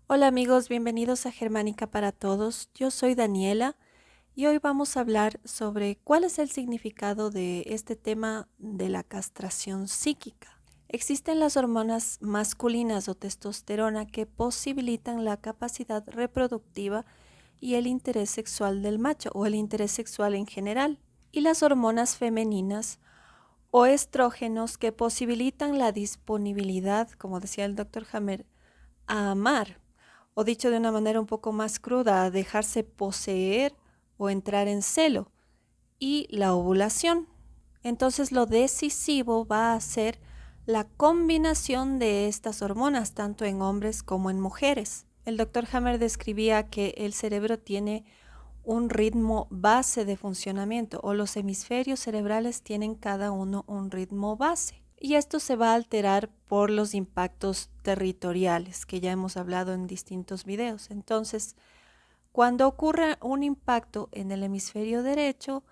Hola amigos, bienvenidos a Germánica para Todos. Yo soy Daniela y hoy vamos a hablar sobre cuál es el significado de este tema de la castración psíquica. Existen las hormonas masculinas o testosterona que posibilitan la capacidad reproductiva y el interés sexual del macho o el interés sexual en general. Y las hormonas femeninas o estrógenos que posibilitan la disponibilidad, como decía el doctor Hammer, a amar, o dicho de una manera un poco más cruda, a dejarse poseer o entrar en celo, y la ovulación. Entonces lo decisivo va a ser la combinación de estas hormonas, tanto en hombres como en mujeres. El doctor Hammer describía que el cerebro tiene un ritmo base de funcionamiento, o los hemisferios cerebrales tienen cada uno un ritmo base. Y esto se va a alterar por los impactos territoriales que ya hemos hablado en distintos videos. Entonces, cuando ocurre un impacto en el hemisferio derecho,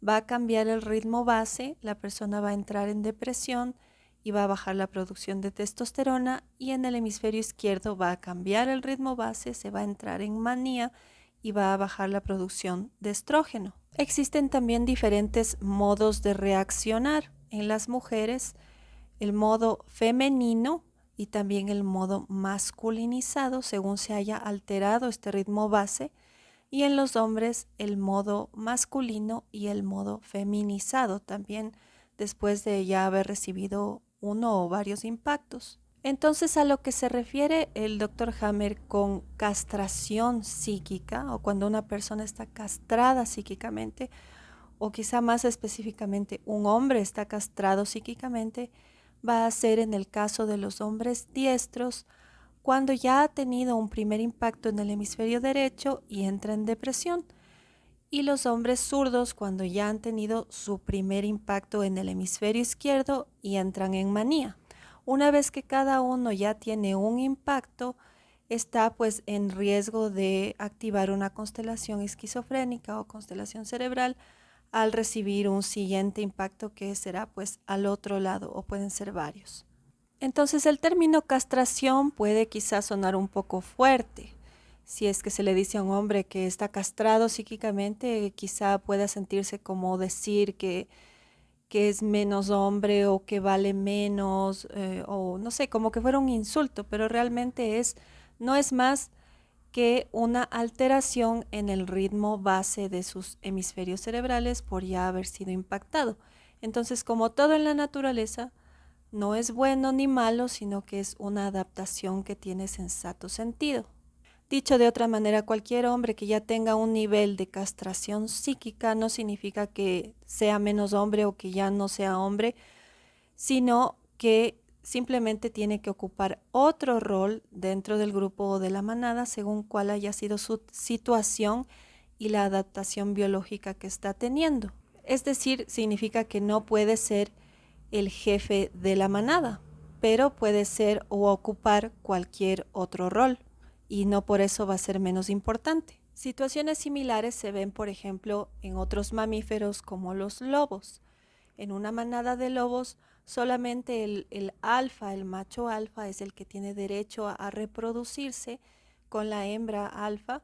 va a cambiar el ritmo base, la persona va a entrar en depresión y va a bajar la producción de testosterona, y en el hemisferio izquierdo va a cambiar el ritmo base, se va a entrar en manía y va a bajar la producción de estrógeno. Existen también diferentes modos de reaccionar en las mujeres, el modo femenino y también el modo masculinizado según se haya alterado este ritmo base, y en los hombres el modo masculino y el modo feminizado también después de ya haber recibido uno o varios impactos. Entonces, a lo que se refiere el doctor Hammer con castración psíquica, o cuando una persona está castrada psíquicamente, o quizá más específicamente un hombre está castrado psíquicamente, va a ser en el caso de los hombres diestros, cuando ya ha tenido un primer impacto en el hemisferio derecho y entra en depresión, y los hombres zurdos cuando ya han tenido su primer impacto en el hemisferio izquierdo y entran en manía. Una vez que cada uno ya tiene un impacto, está pues en riesgo de activar una constelación esquizofrénica o constelación cerebral al recibir un siguiente impacto que será pues al otro lado, o pueden ser varios. Entonces el término castración puede quizás sonar un poco fuerte. Si es que se le dice a un hombre que está castrado psíquicamente, quizá pueda sentirse como decir que es menos hombre o que vale menos, o no sé, como que fuera un insulto, pero realmente no es más que una alteración en el ritmo base de sus hemisferios cerebrales por ya haber sido impactado. Entonces, como todo en la naturaleza, no es bueno ni malo, sino que es una adaptación que tiene sensato sentido. Dicho de otra manera, cualquier hombre que ya tenga un nivel de castración psíquica no significa que sea menos hombre o que ya no sea hombre, sino que simplemente tiene que ocupar otro rol dentro del grupo o de la manada según cuál haya sido su situación y la adaptación biológica que está teniendo. Es decir, significa que no puede ser el jefe de la manada, pero puede ser o ocupar cualquier otro rol, y no por eso va a ser menos importante. Situaciones similares se ven, por ejemplo, en otros mamíferos como los lobos. En una manada de lobos, solamente el alfa, el macho alfa, es el que tiene derecho a reproducirse con la hembra alfa,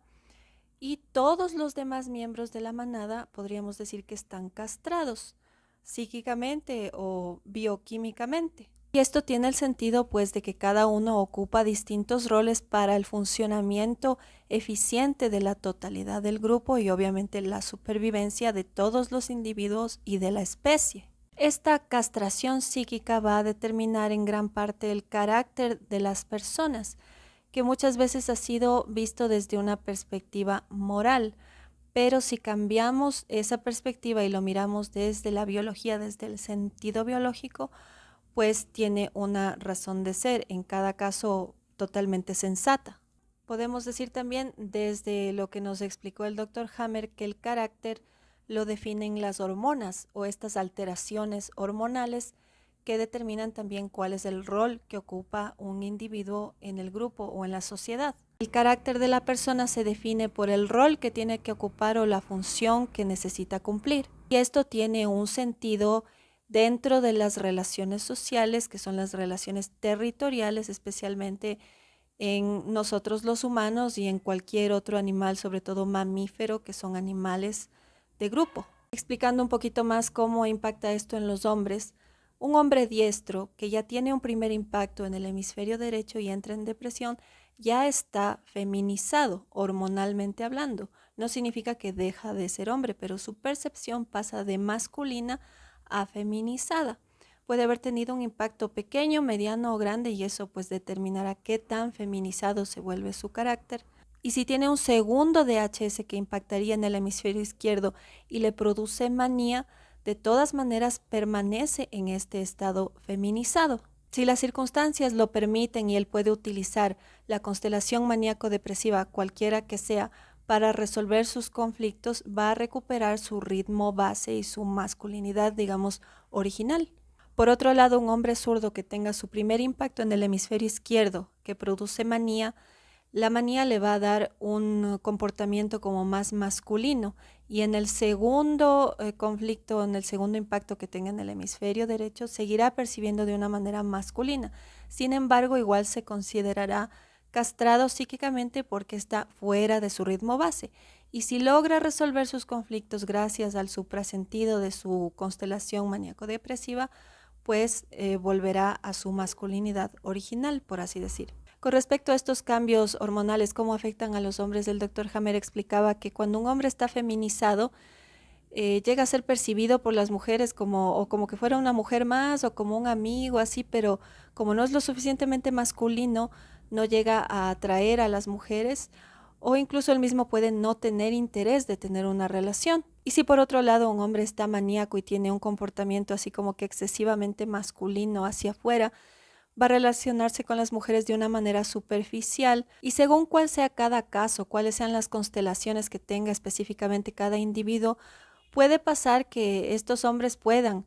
y todos los demás miembros de la manada podríamos decir que están castrados psíquicamente o bioquímicamente. Y esto tiene el sentido pues de que cada uno ocupa distintos roles para el funcionamiento eficiente de la totalidad del grupo y obviamente la supervivencia de todos los individuos y de la especie. Esta castración psíquica va a determinar en gran parte el carácter de las personas, que muchas veces ha sido visto desde una perspectiva moral, pero si cambiamos esa perspectiva y lo miramos desde la biología, desde el sentido biológico, pues tiene una razón de ser, en cada caso totalmente sensata. Podemos decir también desde lo que nos explicó el doctor Hammer que el carácter lo definen las hormonas o estas alteraciones hormonales que determinan también cuál es el rol que ocupa un individuo en el grupo o en la sociedad. El carácter de la persona se define por el rol que tiene que ocupar o la función que necesita cumplir. Y esto tiene un sentido dentro de las relaciones sociales, que son las relaciones territoriales, especialmente en nosotros los humanos y en cualquier otro animal, sobre todo mamífero, que son animales de grupo. Explicando un poquito más cómo impacta esto en los hombres, un hombre diestro que ya tiene un primer impacto en el hemisferio derecho y entra en depresión, ya está feminizado hormonalmente hablando. No significa que deja de ser hombre, pero su percepción pasa de masculina a feminizada. Puede haber tenido un impacto pequeño, mediano o grande y eso pues determinará qué tan feminizado se vuelve su carácter. Y si tiene un segundo DHS que impactaría en el hemisferio izquierdo y le produce manía, de todas maneras permanece en este estado feminizado. Si las circunstancias lo permiten y él puede utilizar la constelación maníaco-depresiva, cualquiera que sea, para resolver sus conflictos, va a recuperar su ritmo base y su masculinidad, digamos, original. Por otro lado, un hombre zurdo que tenga su primer impacto en el hemisferio izquierdo, que produce manía, la manía le va a dar un comportamiento como más masculino y en el segundo conflicto, en el segundo impacto que tenga en el hemisferio derecho, seguirá percibiendo de una manera masculina. Sin embargo, igual se considerará castrado psíquicamente porque está fuera de su ritmo base. Y si logra resolver sus conflictos gracias al suprasentido de su constelación maníaco-depresiva, pues volverá a su masculinidad original, por así decir. Con respecto a estos cambios hormonales, cómo afectan a los hombres, el doctor Hammer explicaba que cuando un hombre está feminizado, llega a ser percibido por las mujeres como que fuera una mujer más o como un amigo, así, pero como no es lo suficientemente masculino, no llega a atraer a las mujeres o incluso él mismo puede no tener interés de tener una relación. Y si por otro lado un hombre está maníaco y tiene un comportamiento así como que excesivamente masculino hacia afuera, va a relacionarse con las mujeres de una manera superficial y según cuál sea cada caso, cuáles sean las constelaciones que tenga específicamente cada individuo, puede pasar que estos hombres puedan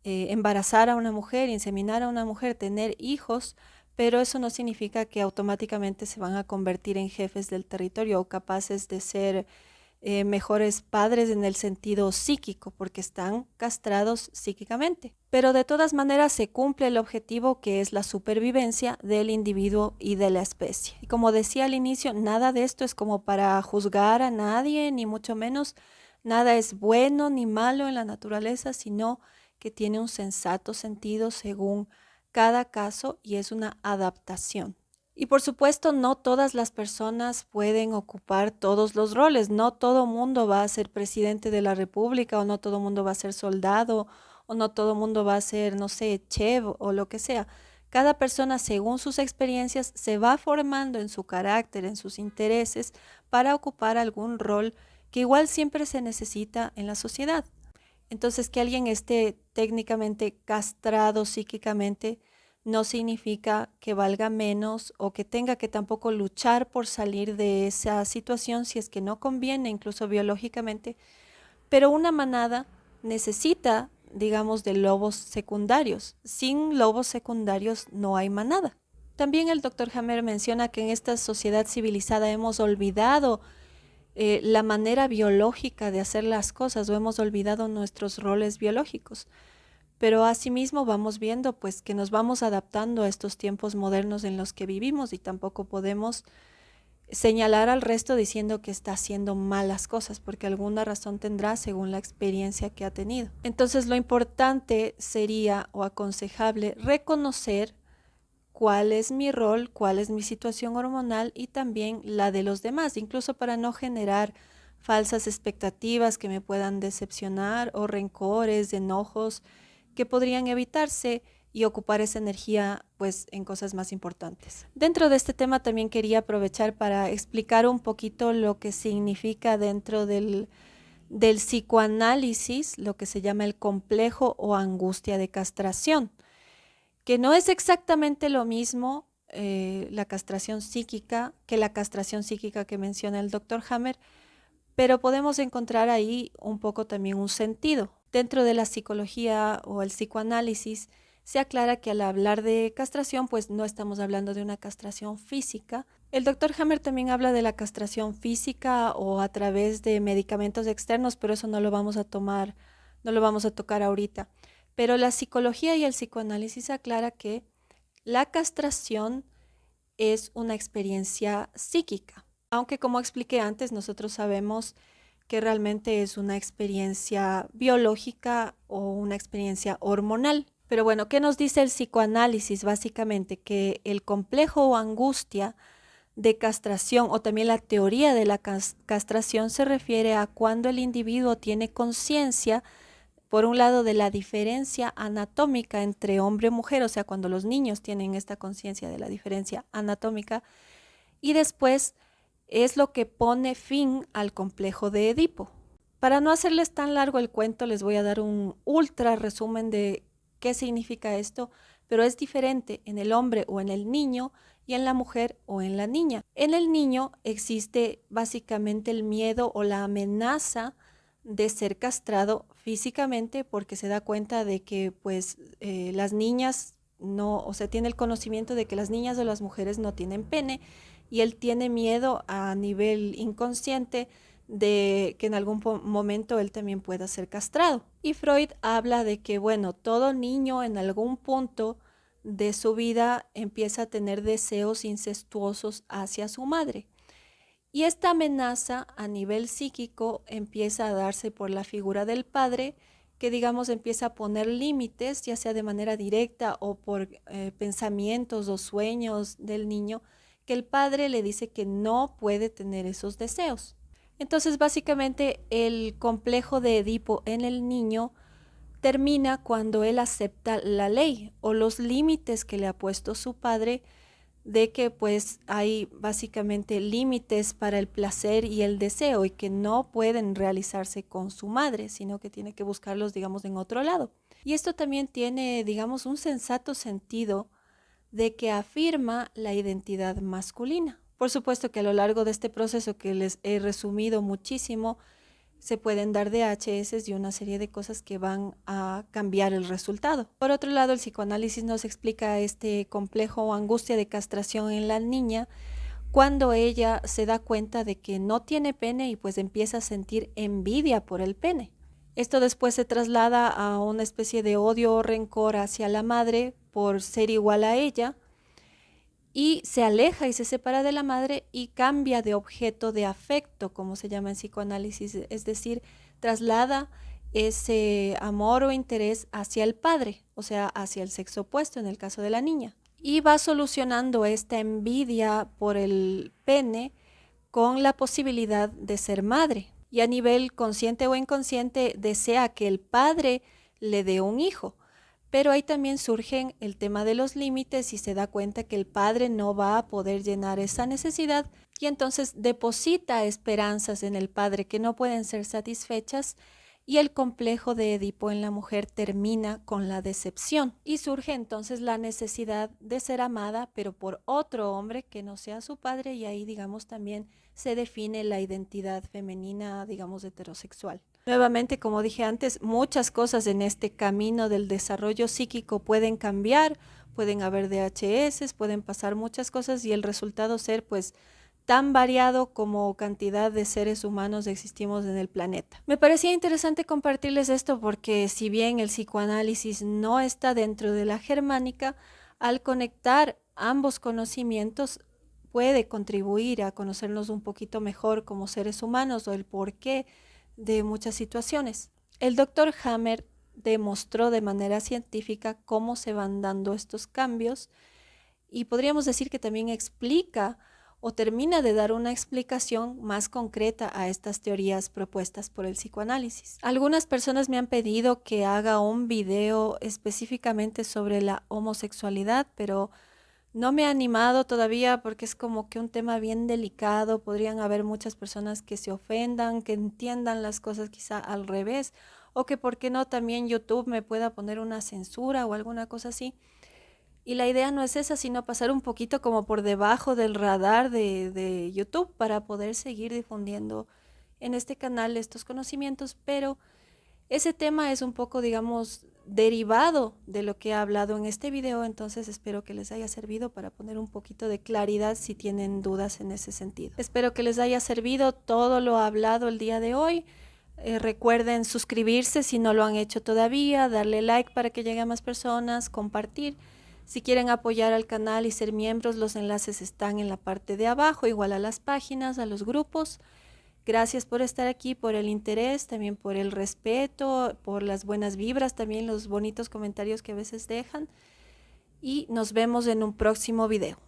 embarazar a una mujer, inseminar a una mujer, tener hijos, pero eso no significa que automáticamente se van a convertir en jefes del territorio o capaces de ser mejores padres en el sentido psíquico, porque están castrados psíquicamente. Pero de todas maneras se cumple el objetivo que es la supervivencia del individuo y de la especie. Y como decía al inicio, nada de esto es como para juzgar a nadie, ni mucho menos. Nada es bueno ni malo en la naturaleza, sino que tiene un sensato sentido según cada caso y es una adaptación. Y por supuesto, no todas las personas pueden ocupar todos los roles. No todo mundo va a ser presidente de la República o no todo mundo va a ser soldado o no todo mundo va a ser, no sé, chef o lo que sea. Cada persona, según sus experiencias, se va formando en su carácter, en sus intereses, para ocupar algún rol que igual siempre se necesita en la sociedad. Entonces, que alguien esté técnicamente castrado psíquicamente no significa que valga menos o que tenga que tampoco luchar por salir de esa situación si es que no conviene, incluso biológicamente. Pero una manada necesita, digamos, de lobos secundarios. Sin lobos secundarios no hay manada. También el doctor Hammer menciona que en esta sociedad civilizada hemos olvidado la manera biológica de hacer las cosas o hemos olvidado nuestros roles biológicos. Pero asimismo vamos viendo pues que nos vamos adaptando a estos tiempos modernos en los que vivimos y tampoco podemos señalar al resto diciendo que está haciendo malas cosas porque alguna razón tendrá según la experiencia que ha tenido. Entonces lo importante sería o aconsejable reconocer cuál es mi rol, cuál es mi situación hormonal y también la de los demás, incluso para no generar falsas expectativas que me puedan decepcionar o rencores, enojos que podrían evitarse y ocupar esa energía pues en cosas más importantes. Dentro de este tema también quería aprovechar para explicar un poquito lo que significa dentro del psicoanálisis, lo que se llama el complejo o angustia de castración, que no es exactamente lo mismo la castración psíquica que la castración psíquica que menciona el doctor Hammer, pero podemos encontrar ahí un poco también un sentido. Dentro de la psicología o el psicoanálisis se aclara que al hablar de castración, pues no estamos hablando de una castración física. El doctor Hammer también habla de la castración física o a través de medicamentos externos, pero eso no lo vamos a tomar, no lo vamos a tocar ahorita. Pero la psicología y el psicoanálisis aclara que la castración es una experiencia psíquica. Aunque como expliqué antes, nosotros sabemos que realmente es una experiencia biológica o una experiencia hormonal. Pero bueno, ¿qué nos dice el psicoanálisis? Básicamente que el complejo o angustia de castración o también la teoría de la castración se refiere a cuando el individuo tiene conciencia, por un lado, de la diferencia anatómica entre hombre y mujer, o sea, cuando los niños tienen esta conciencia de la diferencia anatómica, y después es lo que pone fin al complejo de Edipo. Para no hacerles tan largo el cuento, les voy a dar un ultra resumen de qué significa esto, pero es diferente en el hombre o en el niño y en la mujer o en la niña. En el niño existe básicamente el miedo o la amenaza de ser castrado físicamente porque se da cuenta de que las niñas no, o sea, tiene el conocimiento de que las niñas o las mujeres no tienen pene y él tiene miedo a nivel inconsciente de que en algún momento él también pueda ser castrado. Y Freud habla de que, bueno, todo niño en algún punto de su vida empieza a tener deseos incestuosos hacia su madre. Y esta amenaza a nivel psíquico empieza a darse por la figura del padre, que digamos empieza a poner límites, ya sea de manera directa o por pensamientos o sueños del niño, que el padre le dice que no puede tener esos deseos. Entonces, básicamente, el complejo de Edipo en el niño termina cuando él acepta la ley o los límites que le ha puesto su padre, de que pues hay básicamente límites para el placer y el deseo y que no pueden realizarse con su madre, sino que tiene que buscarlos, digamos, en otro lado. Y esto también tiene, digamos, un sensato sentido de que afirma la identidad masculina. Por supuesto que a lo largo de este proceso que les he resumido muchísimo, se pueden dar DHS y una serie de cosas que van a cambiar el resultado. Por otro lado, el psicoanálisis nos explica este complejo o angustia de castración en la niña cuando ella se da cuenta de que no tiene pene y pues empieza a sentir envidia por el pene. Esto después se traslada a una especie de odio o rencor hacia la madre por ser igual a ella y se aleja y se separa de la madre y cambia de objeto de afecto, como se llama en psicoanálisis, es decir, traslada ese amor o interés hacia el padre, o sea, hacia el sexo opuesto en el caso de la niña. Y va solucionando esta envidia por el pene con la posibilidad de ser madre. Y a nivel consciente o inconsciente desea que el padre le dé un hijo. Pero ahí también surgen el tema de los límites y se da cuenta que el padre no va a poder llenar esa necesidad y entonces deposita esperanzas en el padre que no pueden ser satisfechas y el complejo de Edipo en la mujer termina con la decepción y surge entonces la necesidad de ser amada pero por otro hombre que no sea su padre y ahí digamos también se define la identidad femenina digamos heterosexual. Nuevamente, como dije antes, muchas cosas en este camino del desarrollo psíquico pueden cambiar, pueden haber DHS, pueden pasar muchas cosas y el resultado ser pues tan variado como cantidad de seres humanos existimos en el planeta. Me parecía interesante compartirles esto porque si bien el psicoanálisis no está dentro de la germánica, al conectar ambos conocimientos puede contribuir a conocernos un poquito mejor como seres humanos o el porqué de muchas situaciones. El doctor Hammer demostró de manera científica cómo se van dando estos cambios y podríamos decir que también explica o termina de dar una explicación más concreta a estas teorías propuestas por el psicoanálisis. Algunas personas me han pedido que haga un video específicamente sobre la homosexualidad, pero no me he animado todavía porque es como que un tema bien delicado. Podrían haber muchas personas que se ofendan, que entiendan las cosas quizá al revés, o que por qué no también YouTube me pueda poner una censura o alguna cosa así. Y la idea no es esa, sino pasar un poquito como por debajo del radar de YouTube para poder seguir difundiendo en este canal estos conocimientos, pero ese tema es un poco, digamos, derivado de lo que he hablado en este video, entonces espero que les haya servido para poner un poquito de claridad si tienen dudas en ese sentido. Espero que les haya servido todo lo hablado el día de hoy. Recuerden suscribirse si no lo han hecho todavía, darle like para que llegue a más personas, compartir. Si quieren apoyar al canal y ser miembros, los enlaces están en la parte de abajo, igual a las páginas, a los grupos. Gracias por estar aquí, por el interés, también por el respeto, por las buenas vibras, también los bonitos comentarios que a veces dejan. Y nos vemos en un próximo video.